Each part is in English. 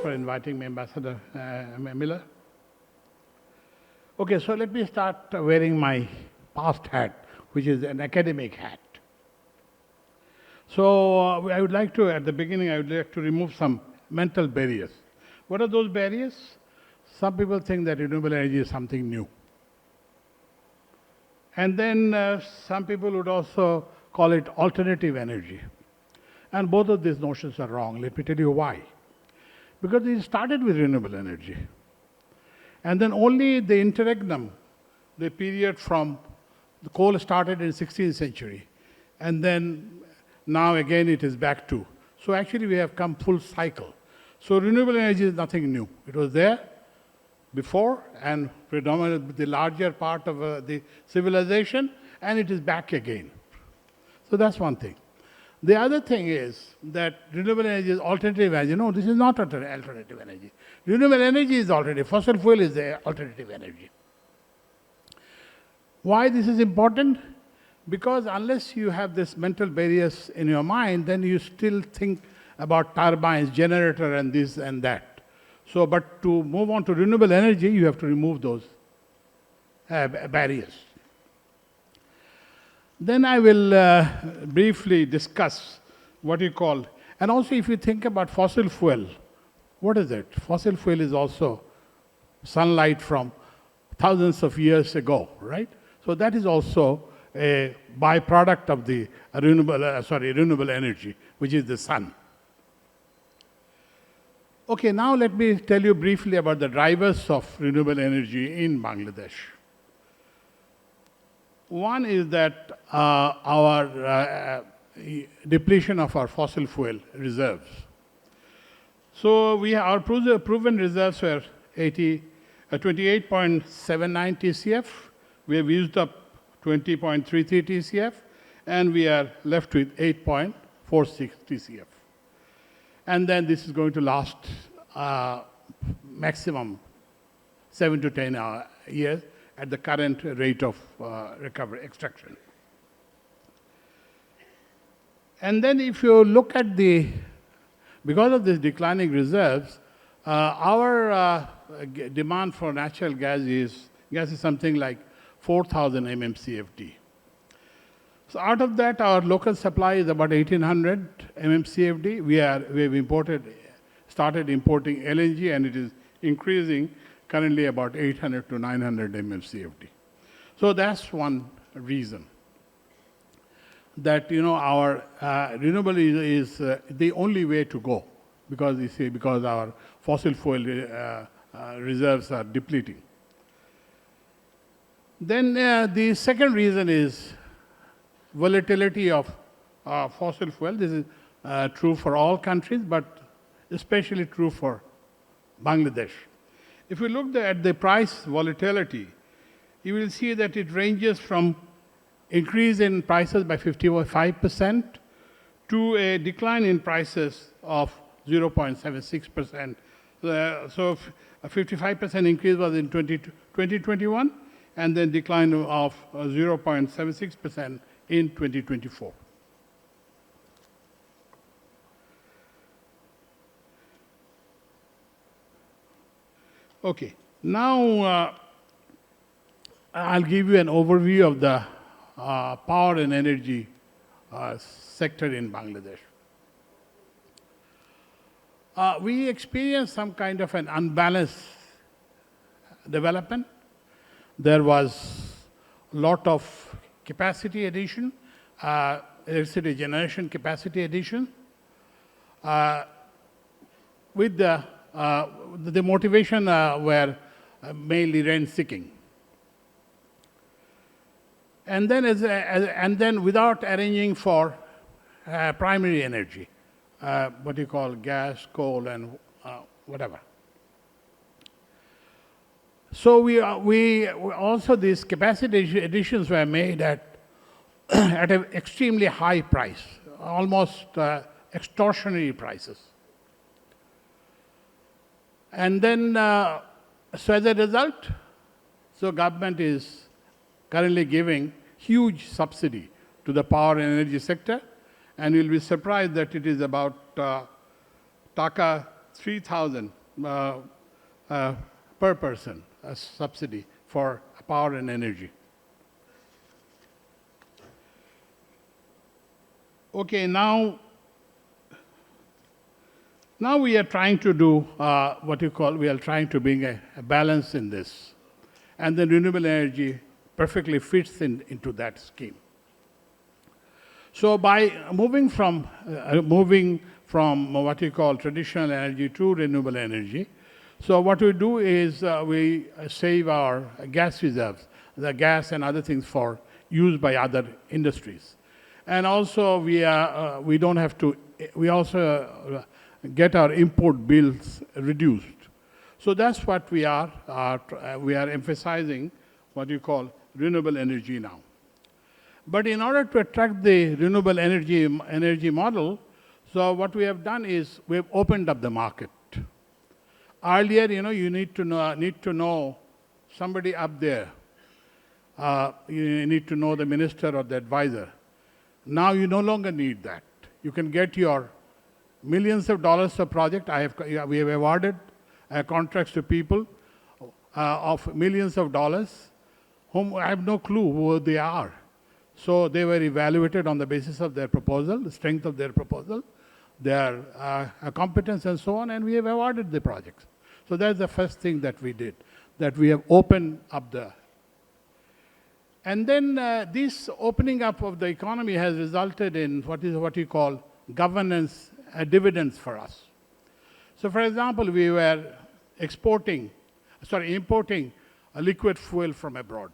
for inviting me, Ambassador Miller. Okay, so let me start wearing my past hat, which is an academic hat. So I would like to, at the beginning, I would like to remove some mental barriers. What are those barriers? Some people think that renewable energy is something new. And then some people would also call it alternative energy. And both of these notions are wrong. Let me tell you why. Because it started with renewable energy. And then only the interregnum, the period from the coal started in 16th century. And then now again it is back to. So actually we have come full cycle. So renewable energy is nothing new. It was there before and predominantly the larger part of the civilization, and it is back again. So that's one thing. The other thing is that renewable energy is alternative energy. No, this is not alternative energy. Renewable energy is alternative. Fossil fuel is the alternative energy. Why this is important? Because unless you have this mental barriers in your mind, then you still think about turbines, generator, and this and that. So, but to move on to renewable energy, you have to remove those barriers. Then I will briefly discuss what you call, and also if you think about fossil fuel, what is it? Fossil fuel is also sunlight from thousands of years ago, right? So that is also a byproduct of the renewable energy, which is the sun. Okay, now let me tell you briefly about the drivers of renewable energy in Bangladesh. One is that our depletion of our fossil fuel reserves. So our proven reserves were 28.79 TCF. We have used up 20.33 TCF, and we are left with 8.46 TCF. And then this is going to last maximum 7 to 10 years at the current rate of extraction. And then if you look at because of this declining reserves, our demand for natural gas is something like 4,000 mmCFD. So out of that, our local supply is about 1,800 mmCFD. We have started importing LNG, and it is increasing currently about 800 to 900 mmCFD. So that's one reason that our renewable is the only way to go, because our fossil fuel reserves are depleting. Then the second reason is volatility of fossil fuel. This is true for all countries, but especially true for Bangladesh. If you look at the price volatility, you will see that it ranges from increase in prices by 55% to a decline in prices of 0.76%. So a 55% increase was in 2021, and then decline of 0.76% in 2024. Okay, now I'll give you an overview of the power and energy sector in Bangladesh. We experienced some kind of an unbalanced development. There was a lot of capacity addition, electricity generation capacity addition, with the motivation were mainly rent-seeking. And then without arranging for primary energy, what you call gas, coal, and whatever. So we also, these capacity additions were made at an extremely high price, almost extortionary prices. And then, so as a result, government is currently giving huge subsidy to the power and energy sector, and you'll be surprised that it is about Taka 3,000 per person, a subsidy for power and energy. Okay, now we are trying to do we are trying to bring a balance in this. And then renewable energy perfectly fits into that scheme. So by moving from what you call traditional energy to renewable energy, so what we do is we save our gas reserves, the gas and other things for use by other industries. And also we also get our import bills reduced. So that's what we are emphasizing, what you call renewable energy now. But in order to attract the renewable energy model, so what we have done is we've opened up the market. Earlier, you need to know somebody up there. You need to know the minister or the advisor. Now you no longer need that. You can get your millions of dollars of project. We have awarded contracts to people of millions of dollars whom I have no clue who they are. So they were evaluated on the basis of their proposal, the strength of their proposal, their competence and so on, and we have awarded the projects. So that's the first thing that we did, that we have opened up the... And then this opening up of the economy has resulted in what you call governance dividends for us. So for example, we were importing a liquid fuel from abroad.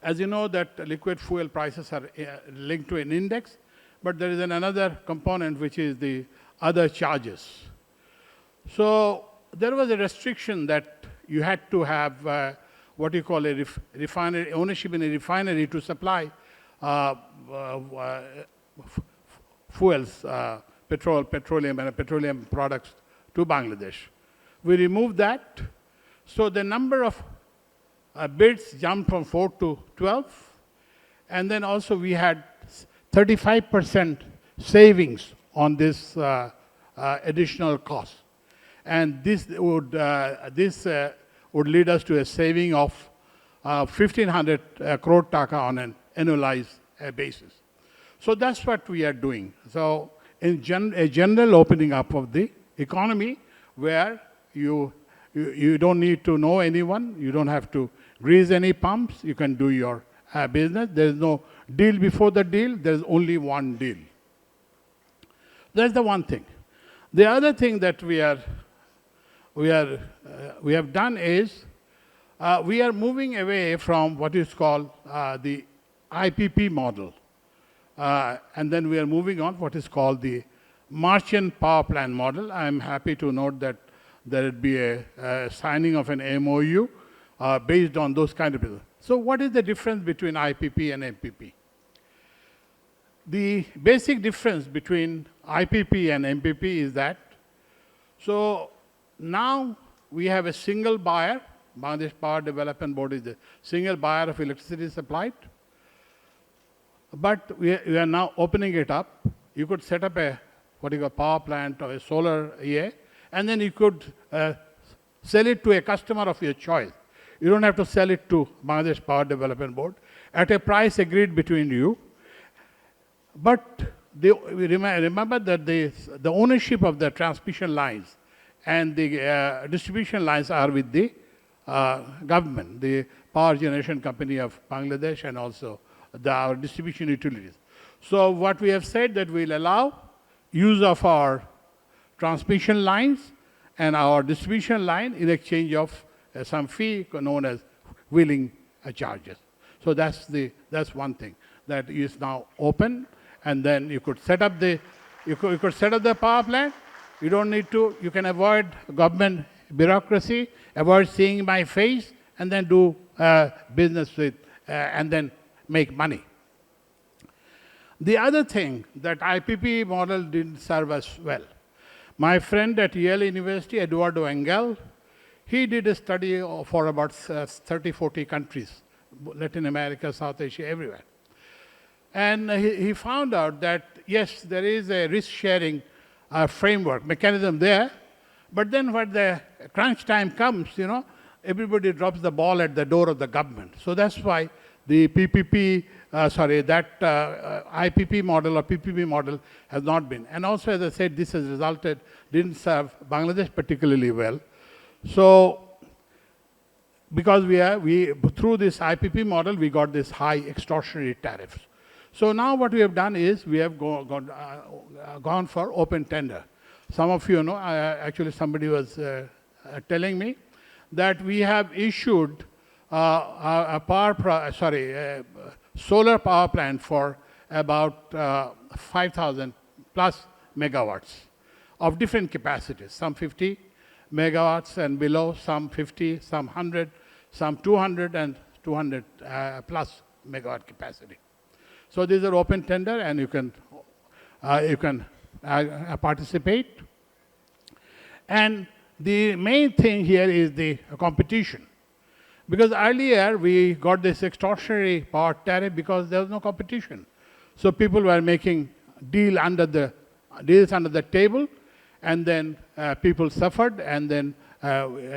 As you know, that liquid fuel prices are linked to an index, but there is another component which is the other charges. So there was a restriction that you had to have what you call a refinery ownership in a refinery to supply fuels, petroleum and petroleum products to Bangladesh. We removed that, so the number of bids jumped from 4 to 12, and then also we had 35% savings on this additional cost. And this would lead us to a saving of 1,500 crore taka on an annualized basis. So that's what we are doing. So in a general opening up of the economy where you don't need to know anyone, you don't have to grease any pumps, you can do your business. There is no deal before the deal, there is only one deal. That's the one thing. The other thing that we have done is we are moving away from what is called the IPP model. And then we are moving on what is called the merchant power plant model. I'm happy to note that there will be a signing of an MOU based on those kind of people. So what is the difference between IPP and MPP? The basic difference between IPP and MPP is that, so now we have a single buyer. Bangladesh Power Development Board is the single buyer of electricity supplied. But we are now opening it up. You could set up a power plant or a solar EA, and then you could sell it to a customer of your choice. You don't have to sell it to Bangladesh Power Development Board at a price agreed between you. But remember that the ownership of the transmission lines and the distribution lines are with the government, the power generation company of Bangladesh, and also our distribution utilities. So what we have said that we'll allow use of our transmission lines and our distribution line in exchange of some fee known as wheeling charges. So that's one thing that is now open, and then you could set up the power plant. You don't need to. You can avoid government bureaucracy, avoid seeing my face, and then do business with and then make money. The other thing that IPP model didn't serve us well. My friend at Yale University, Eduardo Engel, he did a study for about 30, 40 countries, Latin America, South Asia, everywhere. And he found out that, yes, there is a risk-sharing framework, mechanism there. But then when the crunch time comes, everybody drops the ball at the door of the government. So that's why the IPP model or PPP model has not been. And also, as I said, this has didn't serve Bangladesh particularly well. So, because through this IPP model, we got this high extortionary tariffs. So now what we have done is we have gone for open tender. Some of you know, actually somebody was telling me that we have issued a solar power plant for about 5,000 plus megawatts of different capacities, some 50 megawatts and below, some 50, some 100, some 200 and 200 plus megawatt capacity. So these are open tender and you can participate. And the main thing here is the competition. Because earlier we got this extortionary power tariff because there was no competition. So people were making deals under the table, and then people suffered, and then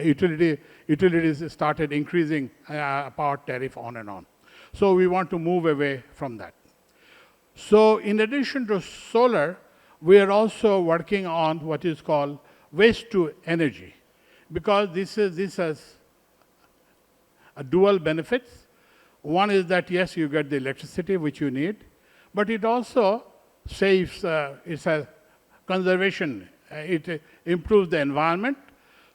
utilities started increasing power tariff on and on. So we want to move away from that. So in addition to solar, we are also working on what is called waste to energy, because this has dual benefits. One is that, yes, you get the electricity which you need, but it also saves, it's a conservation, it improves the environment.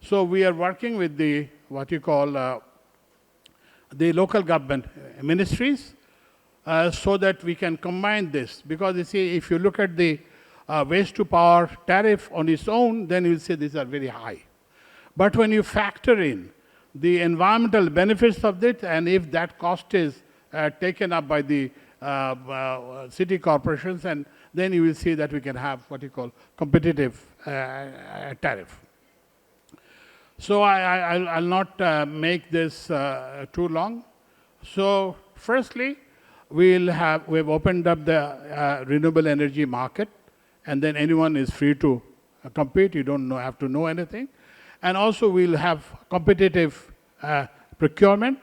So we are working with the, what you call, the local government ministries, so that we can combine this. Because you see, if you look at the waste to power tariff on its own, then you'll see these are very high. But when you factor in the environmental benefits of it, and if that cost is taken up by the city corporations, and then you will see that we can have what you call competitive tariff. So I'll not make this too long. So firstly, we've opened up the renewable energy market, and then anyone is free to compete. You don't have to know anything. And also we'll have competitive procurement,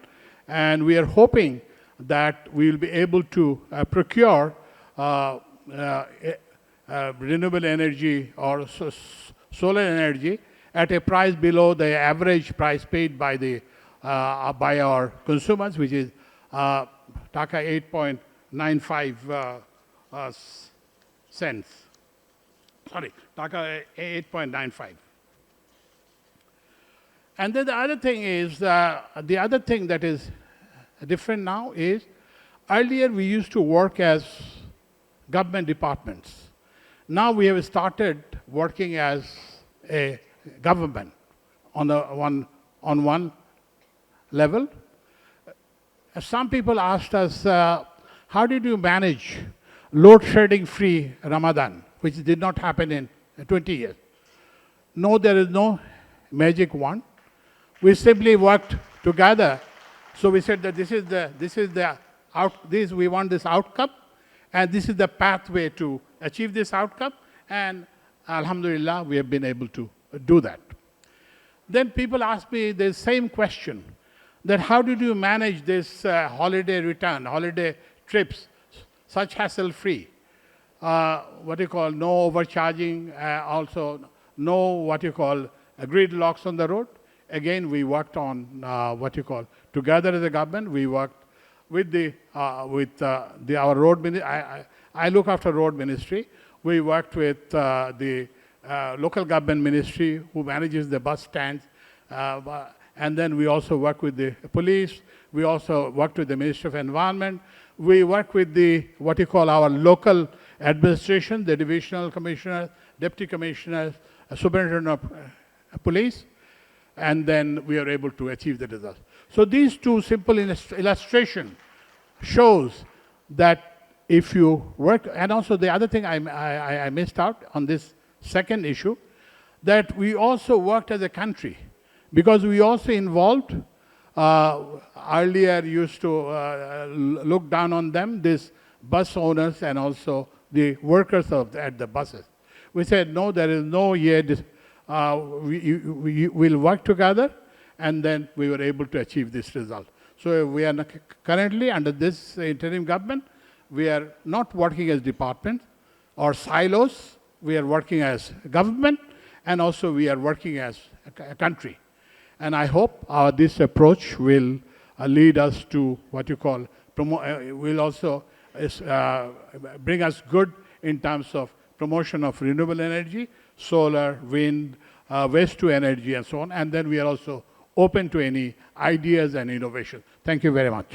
and we are hoping that we'll be able to procure renewable energy or solar energy at a price below the average price paid by our consumers, which is Taka 8.95 cents. Sorry, Taka 8.95. And then the other thing is, the other thing that is different now is, earlier we used to work as government departments. Now we have started working as a government on one level. Some people asked us, how did you manage load shedding free Ramadan, which did not happen in 20 years? No, there is no magic wand. We simply worked together. So we said that we want this outcome, and this is the pathway to achieve this outcome, and alhamdulillah, we have been able to do that. Then people ask me the same question, that how did you manage this holiday trips, such hassle-free? What you call no overcharging, also no what you call gridlocks on the road. Again, we worked on what you call, together as a government, we worked with our road ministry. I look after road ministry. We worked with the local government ministry who manages the bus stands. And then we also work with the police. We also worked with the Ministry of Environment. We work with what you call our local administration, the divisional commissioners, deputy commissioners, superintendent of police, and then we are able to achieve the results. So these two simple illustration shows that if you work, and also the other thing I missed out on this second issue, that we also worked as a country, because we also involved, earlier used to look down on them, these bus owners and also the workers at the buses. We said, no, there is no yet. We'll work together, and then we were able to achieve this result. So we are currently under this interim government, we are not working as departments or silos. We are working as government, and also we are working as a country. And I hope this approach will lead us to what you call, will also bring us good in terms of promotion of renewable energy, solar, wind, waste to energy, and so on. And then we are also open to any ideas and innovation. Thank you very much.